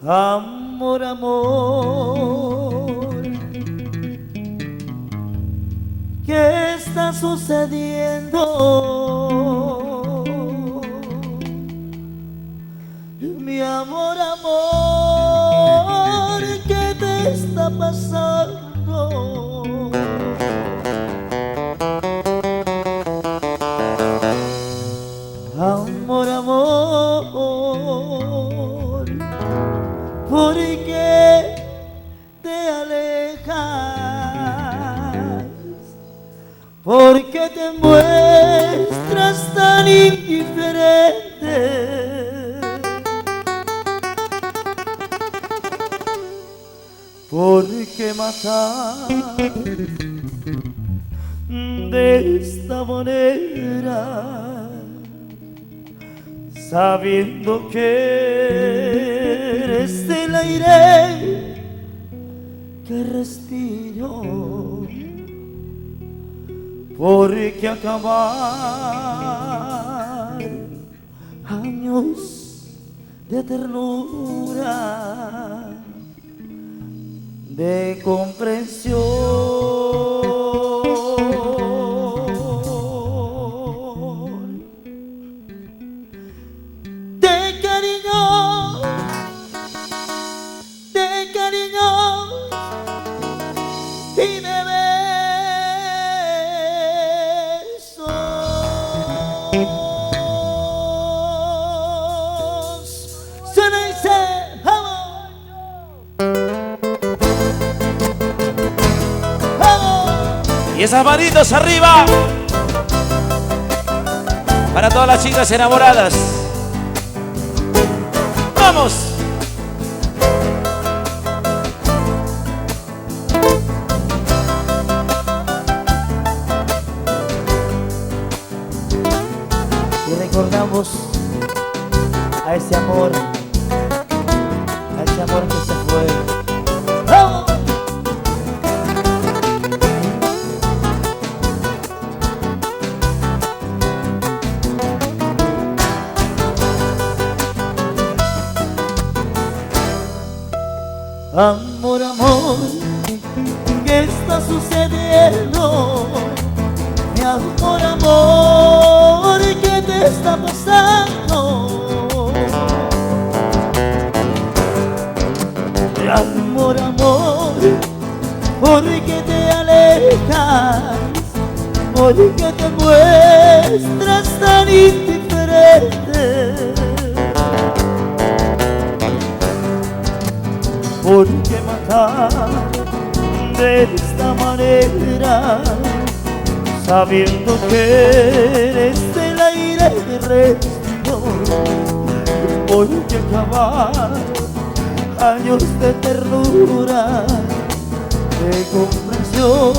Amor, amor, ¿qué está sucediendo? Mi amor, amor, ¿qué te está pasando? Amor, amor, ¿por qué te alejas? ¿Por qué te muestras tan indiferente? ¿Por qué matar de esta manera? Sabiendo que eres el aire que respiro, ¿por qué acabar años de ternura, de comprensión? Y de besos se le dice amor, amor. Y esas manitos arriba para todas las chicas enamoradas. ¡Vamos! Y recordamos a ese amor que se fue. ¡Vamos! Amor, amor, ¿qué está sucediendo? Mi amor, amor, ¿qué te está pasando? Mi amor, amor, ¿por qué te alejas? ¿Por qué te muestras tan indiferente? ¿Por qué matar de esta manera? Sabiendo que eres el aire que respiro, ¿por qué acabar años de ternura, de comprensión,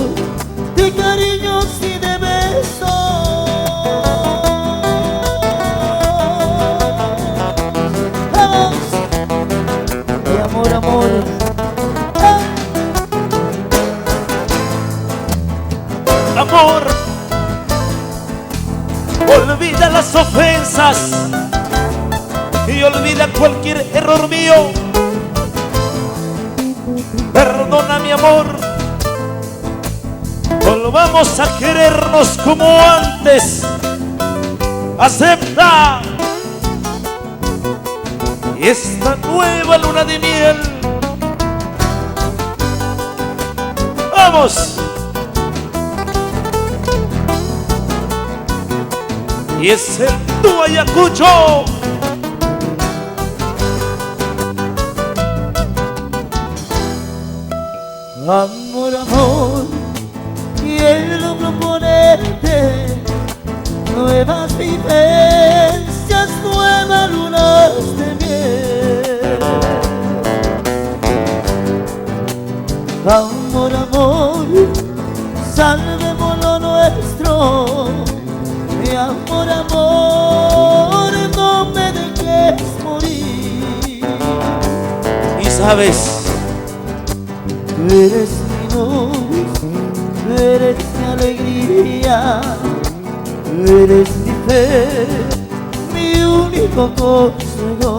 de cariños y de besos? Vamos, mi amor, amor. Amor, olvida las ofensas y olvida cualquier error mío. Perdona, mi amor, volvamos a querernos como antes. Acepta esta nueva luna de miel. ¡Vamos! Y es el tu Ayacucho. Amor, amor, quiero proponerte nuevas vivencias, nuevas lunas de miel. Amor, amor, salvemos lo nuestro. Mi amor, amor, no me dejes morir. Y sabes, tú eres mi luz, tú eres mi alegría, tú eres mi fe, mi único consuelo.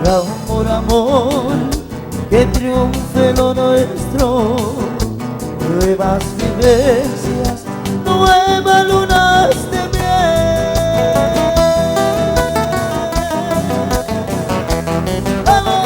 Amor, por amor, que triunfe lo nuestro. Nuevas vivencias, nuevas lunas de miel. ¡Vamos!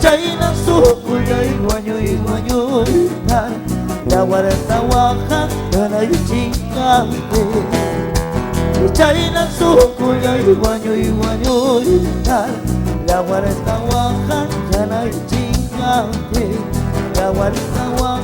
China suku yai guanyu tar ya warta waha dana chingante. China suku yai guanyu tar ya warta waha dana chingante. Ya warta waha